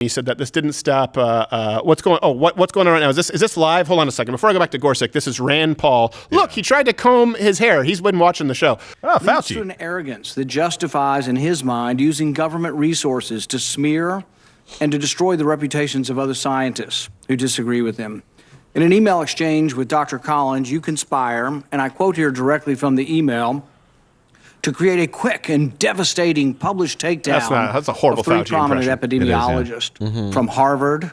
He said that this didn't stop. What's going on right now? Is this live? Hold on a second. Before I go back to Gorsuch, this is Rand Paul. Look, he tried to comb his hair. He's been watching the show. Oh, Fauci. Leads to an arrogance that justifies, in his mind, using government resources to smear and to destroy the reputations of other scientists who disagree with him. In an email exchange with Dr. Collins, you conspire, and I quote here directly from the email, to create a quick and devastating published takedown that's a horrible of three Fauci prominent impression. epidemiologists from Harvard,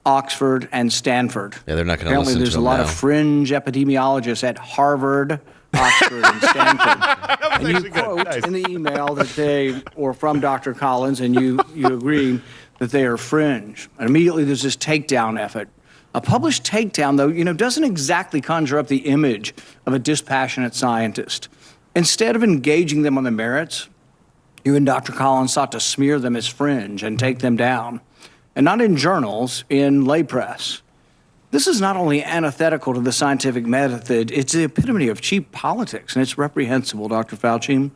Oxford, and Stanford. Yeah, they're not going to Apparently, listen to there's a him lot now. of fringe epidemiologists at Harvard, Oxford, and Stanford. And you quote in the email that they were from Dr. Collins, and you agree that they are fringe. And immediately there's this takedown effort. A published takedown, though, doesn't exactly conjure up the image of a dispassionate scientist. Instead of engaging them on the merits, you and Dr. Collins sought to smear them as fringe and take them down. And not in journals, in lay press. This is not only antithetical to the scientific method, it's the epitome of cheap politics, and it's reprehensible, Dr. Fauci.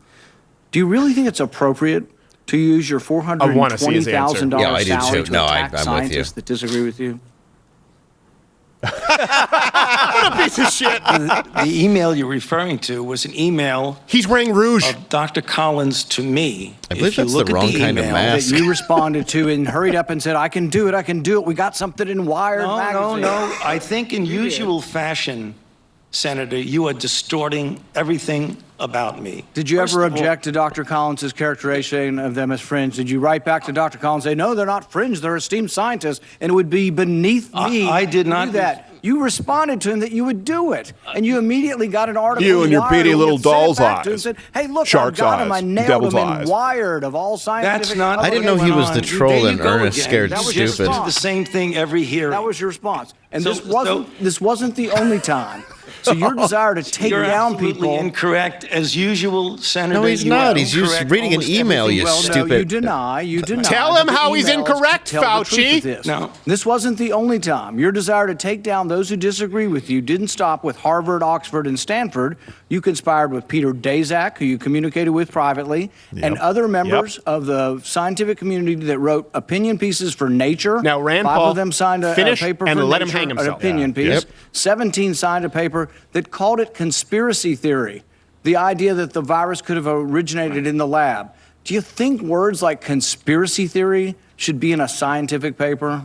Do you really think it's appropriate to use your $420,000 Yeah, I do salary too. to No, attack I'm with you. scientists that disagree with you? What a piece of shit. The email you're referring to was an email He's wearing rouge. of Dr. Collins to me. I believe If you that's look the at wrong kind of email mask. That you responded to and hurried up and said, I can do it. We got something in Wired magazine. No. I think in usual fashion, Senator, you are distorting everything about me. Did you First ever of all- object to Dr. Collins' characterization of them as fringe? Did you write back to Dr. Collins and say, no, they're not fringe, they're esteemed scientists, and it would be beneath me I did to not do that? You responded to him that you would do it, and you immediately got an article You in and your Wired beady where little you sent it doll's back to him and eyes. said, hey, look, Shark's I got him. I eyes. nailed Devil's him in eyes. Wired of all scientific. That's not. I didn't know he was the troll and Ernest scared That was your stupid. response. The same thing every hearing. That was your response. And So- this wasn't the only time. So your desire to take You're down absolutely people. incorrect, as usual, Senator. No, he's you not. are He's just incorrect reading an almost email, everything. you Well, stupid. no, you deny. Tell that him the how he's emails incorrect, tell the truth Fauci. of this. No. This wasn't the only time. Your desire to take down those who disagree with you didn't stop with Harvard, Oxford, and Stanford. You conspired with Peter Daszak, who you communicated with privately, and other members of the scientific community that wrote opinion pieces for Nature. Now, Rand 5 Paul, of them signed a finish paper and for let him Nature, hang himself. an opinion Yeah. piece. Yep. 17 signed a paper that called it conspiracy theory, the idea that the virus could have originated in the lab. Do you think words like conspiracy theory should be in a scientific paper?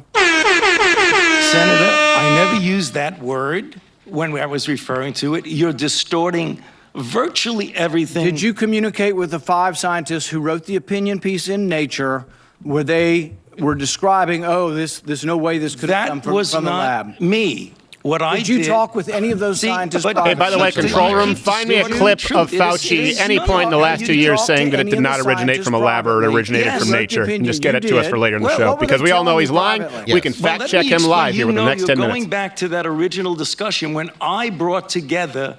Senator, I never used that word when I was referring to it. You're distorting virtually everything. Did you communicate with the 5 scientists who wrote the opinion piece in Nature where they were describing, there's no way this could have come That was from the not lab? me. What I Did you talk with any of those See, scientists? but- Hey, by the way, privately? control room, find me a clip of Fauci any point in the last 2 years saying that it did not originate from a lab or it originated from nature, and just get it to us for later in the show, because we all know he's lying. We can fact check him live here within the next 10 minutes. Going back to that original discussion when I brought together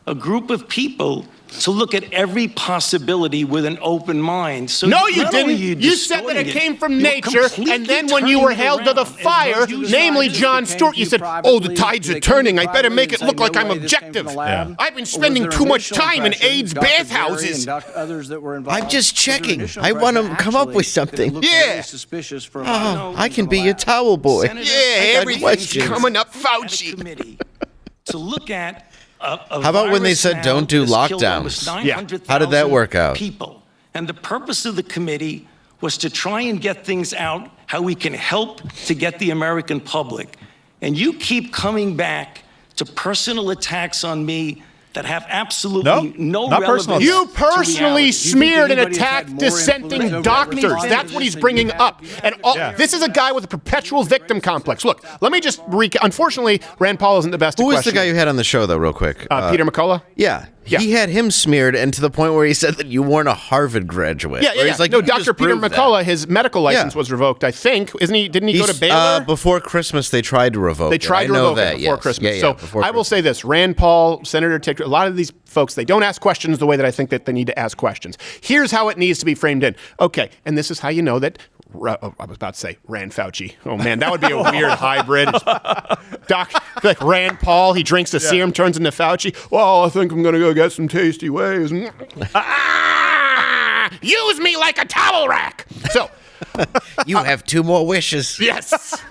a group of people to look at every possibility with an open mind. So No, you not only didn't. are You said that distorting it came from you're nature, and then when you were completely held to the turning it fire, around. And namely scientists Jon that came Stewart, to you you said, privately, the tides they are came to you turning. I better privately make and it look said, like "No I'm way this came from objective. the lab"? I've been Or spending was too there much initial time in impression, AIDS Dr. Berry bathhouses. and others that were involved? I'm just Was there checking. initial I want impression, to come up with actually, that it something. looked Yeah. very suspicious for I can be your towel boy. Senator, Yeah, I got everything's questions. coming up, At a Fauci. committee to look at How about when they said don't do lockdowns? Yeah. How did that work out? People. And the purpose of the committee was to try and get things out, how we can help to get the American public. And you keep coming back to personal attacks on me that have absolutely no not relevance. personal. You to personally reality. smeared and anybody has had attacked more influence dissenting over doctors. everything That's what he's than bringing you up. have? And Yeah. this is a guy with a perpetual victim complex. Look, let me just unfortunately, Rand Paul isn't the best at Who was the questioning. guy you had on the show, though, real quick? Peter McCullough? Yeah. Yeah. He had him smeared, and to the point where he said that you weren't a Harvard graduate. Yeah, Where he's like, no, "You just Dr. Peter proved that." McCullough, his medical license Yeah. was revoked, I think. Isn't he? Didn't he go to Baylor? Before Christmas, they tried to revoke They it. tried I to know revoke that, it before yes. Christmas. Yeah, So before I will Christmas. say this: Rand Paul, Senator Ted, a lot of these folks, they don't ask questions the way that I think that they need to ask questions. Here's how it needs to be framed in. Okay, and this is how you know that. I was about to say Rand Fauci. Oh man, that would be a weird hybrid. Like Rand Paul, he drinks the serum, turns into Fauci. Well, I think I'm gonna go get some tasty waves. Use me like a towel rack. So You have 2 more wishes. Yes.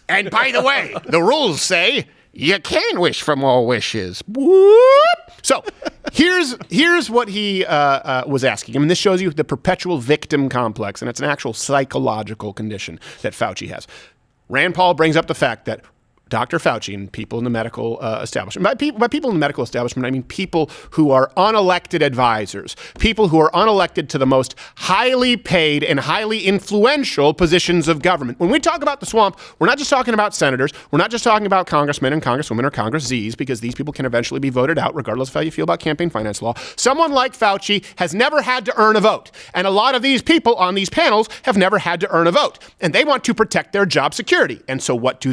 And by the way, the rules say you can wish for more wishes. Whoop. So here's what he was asking. I mean, this shows you the perpetual victim complex, and it's an actual psychological condition that Fauci has. Rand Paul brings up the fact that Dr. Fauci and people in the medical establishment, by people in the medical establishment, I mean people who are unelected advisors, people who are unelected to the most highly paid and highly influential positions of government. When we talk about the swamp, we're not just talking about senators, we're not just talking about congressmen and congresswomen or Congress Zs, because these people can eventually be voted out regardless of how you feel about campaign finance law. Someone like Fauci has never had to earn a vote. And a lot of these people on these panels have never had to earn a vote. And they want to protect their job security. And so what do?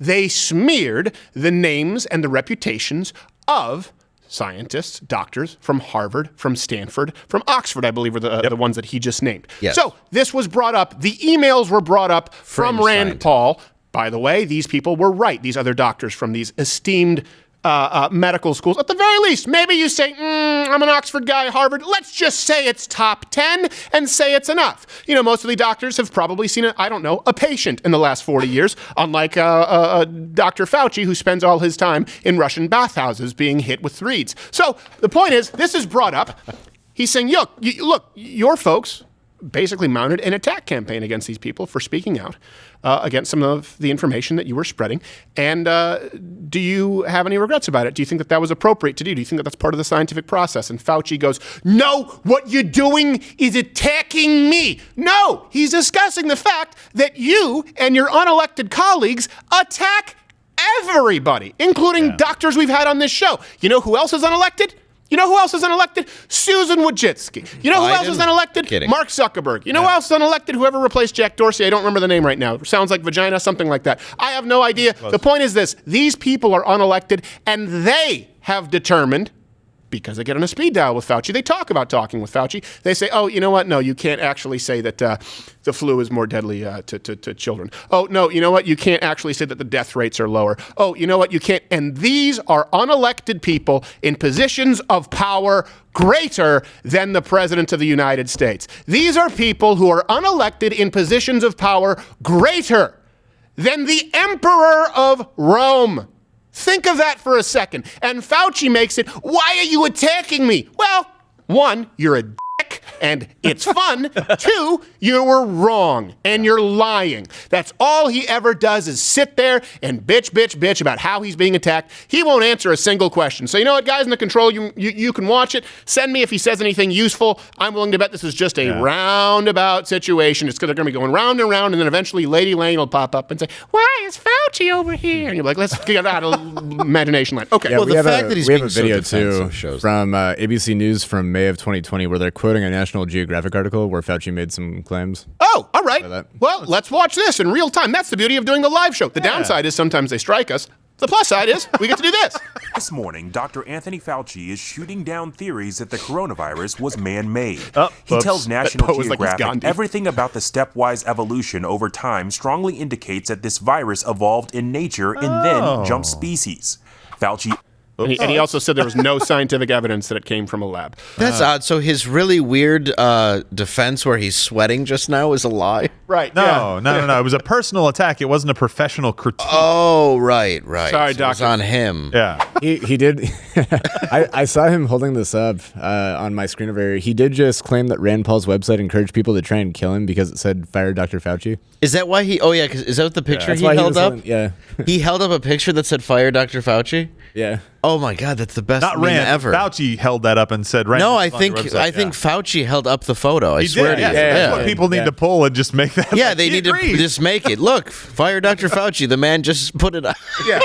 They smeared the names and the reputations of scientists, doctors from Harvard, from Stanford, from Oxford, I believe, were the ones that he just named. Yes. So this was brought up. The emails were brought up from Rand Paul. By the way, these people were right. These other doctors from these esteemed medical schools. At the very least, maybe you say, I'm an Oxford guy, Harvard. Let's just say it's top 10 and say it's enough. You know, most of the doctors have probably seen, a patient in the last 40 years, unlike Dr. Fauci, who spends all his time in Russian bathhouses being hit with threads. So the point is, this is brought up. He's saying, look, your folks basically mounted an attack campaign against these people for speaking out against some of the information that you were spreading. And do you have any regrets about it? Do you think that was appropriate to do? Do you think that that's part of the scientific process? And Fauci goes, no, what you're doing is attacking me. No, he's discussing the fact that you and your unelected colleagues attack everybody, including doctors we've had on this show. You know who else is unelected? You know who else is unelected? Susan Wojcicki. You know who else is unelected? Kidding. Mark Zuckerberg. You know who else is unelected? Whoever replaced Jack Dorsey. I don't remember the name right now. Sounds like vagina, something like that. I have no idea. The point is this. These people are unelected, and they have determined, because they get on a speed dial with Fauci, they talk about talking with Fauci. They say, oh, you know what? No, you can't actually say that the flu is more deadly to children. Oh, no, you know what? You can't actually say that the death rates are lower. Oh, you know what? You can't. And these are unelected people in positions of power greater than the President of the United States. These are people who are unelected in positions of power greater than the Emperor of Rome. Think of that for a second. And Fauci makes it, why are you attacking me? Well, 1, you're a dick, and it's fun. 2, you were wrong, and you're lying. That's all he ever does is sit there and bitch about how he's being attacked. He won't answer a single question. So you know what, guys in the control, you can watch it. Send me if he says anything useful. I'm willing to bet this is just a roundabout situation. It's because they're going to be going round and round, and then eventually Lady Lane will pop up and say, why is Fauci over here? And you're like, let's get out of imagination land. Okay. Yeah, Well, we the have fact a, that he's we have being a so video defensive too shows from ABC News from May of 2020 where they're quoting a National Geographic article where Fauci made some claims. Oh, all right. that. Well, let's watch this in real time. That's the beauty of doing the live show. The downside is sometimes they strike us. The plus side is we get to do this. This morning, Dr. Anthony Fauci is shooting down theories that the coronavirus was man-made. He tells National That was like Geographic Gandhi. everything about the stepwise evolution over time strongly indicates that this virus evolved in nature and then jumped species. Fauci And he also said there was no scientific evidence that it came from a lab. That's odd. So his really weird defense where he's sweating just now is a lie? Right. No. It was a personal attack. It wasn't a professional critique. Oh, right. Sorry, So it was doctor. on him. Yeah. He did. I saw him holding this up on my screen over here. He did just claim that Rand Paul's website encouraged people to try and kill him because it said "Fire Dr. Fauci." Is that why he? Oh yeah, 'cause is that the picture That's he why held was up? holding- yeah, He held up a picture that said "Fire Dr. Fauci." yeah. Oh my God, that's the best Not meme Rand. ever. Fauci held that up and said, Rand. No, it's I on your think website. Fauci held up the photo. I He swear did. to you. That's what yeah. people need to pull and just make that. Yeah, like, they he need to agrees. just make it. Look, fire Dr. Fauci. The man just put it up. Yeah.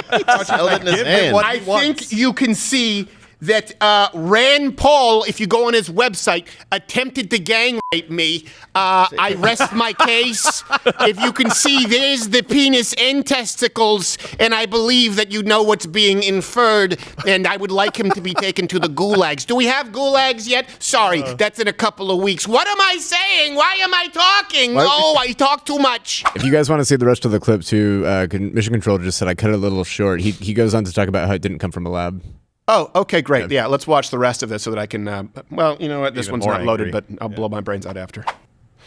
Held it in his Give him hand. what I he wants. think you can see that Rand Paul, if you go on his website, attempted to gang rape me. I rest my case. If you can see, there's the penis and testicles, and I believe that you know what's being inferred, and I would like him to be taken to the gulags. Do we have gulags yet? Sorry, that's in a couple of weeks. What am I saying? Why am I talking? What? Oh, I talk too much. If you guys want to see the rest of the clip too, Mission Control just said I cut it a little short. He goes on to talk about how it didn't come from a lab. Oh, okay, great. Yeah, let's watch the rest of this so that I can. Well, you know what? This Even one's more not loaded, angry. but I'll blow my brains out after.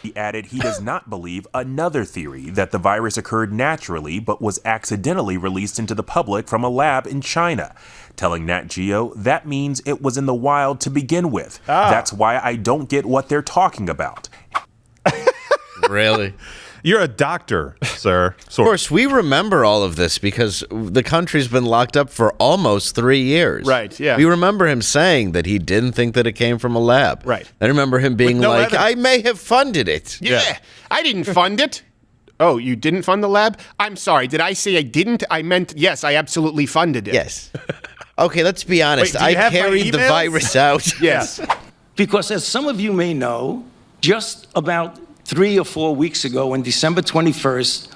He added he does not believe another theory that the virus occurred naturally but was accidentally released into the public from a lab in China, telling Nat Geo that means it was in the wild to begin with. That's why I don't get what they're talking about. Really? You're a doctor, sir. Of course, we remember all of this because the country's been locked up for almost 3 years. Right, yeah. We remember him saying that he didn't think that it came from a lab. Right. I remember him being no like, evidence. I may have funded it. Yeah. I didn't fund it. Oh, you didn't fund the lab? I'm sorry. Did I say I didn't? I meant, yes, I absolutely funded it. Yes. Okay, let's be honest. Wait, do you I have my carried the emails? virus out. Yes. Because as some of you may know, just about 3 or 4 weeks ago, on December 21st,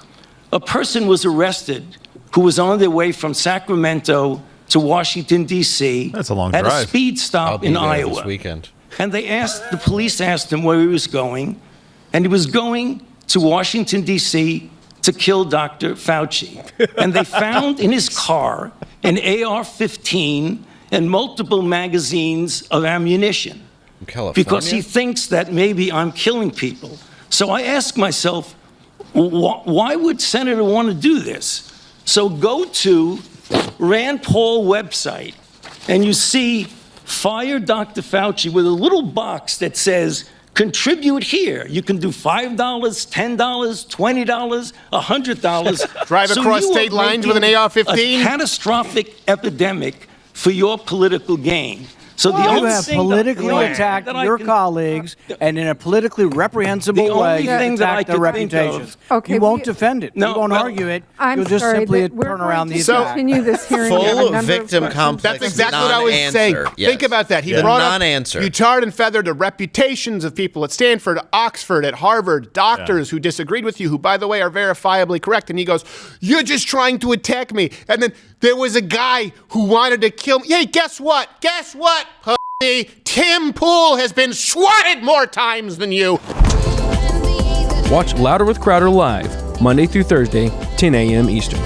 a person was arrested who was on their way from Sacramento to Washington, D.C. That's a long at drive. a speed I'll stop be in there Iowa. this weekend. And the police asked him where he was going, and he was going to Washington, D.C. to kill Dr. Fauci. And they found in his car an AR-15 and multiple magazines of ammunition. In California? Because he thinks that maybe I'm killing people. So I ask myself, why would Senator want to do this? So go to Rand Paul website, and you see Fire Dr. Fauci with a little box that says, contribute here. You can do $5, $10, $20, $100. Drive across state lines with an AR-15? A catastrophic epidemic for your political gain. So the You only have thing politically attacked that I your can- colleagues, and in a politically reprehensible The only way, you thing that I attack their could think of- reputations. Okay, you won't we- defend it. No, you won't well, argue it. I'm You'll just sorry simply that we're turn around going the to attack. continue this hearing. We have a Full number of victim questions. complex. That's exactly what I was Non-answer, saying. yes. Think about that. He The brought up, non-answer. you tarred and feathered the reputations of people at Stanford, Oxford, at Harvard, doctors who disagreed with you, who, by the way, are verifiably correct. And he goes, you're just trying to attack me. And then there was a guy who wanted to kill me. Hey, guess what? Guess what? Tim Pool has been swatted more times than you. Watch Louder with Crowder live, Monday through Thursday, 10 a.m. Eastern.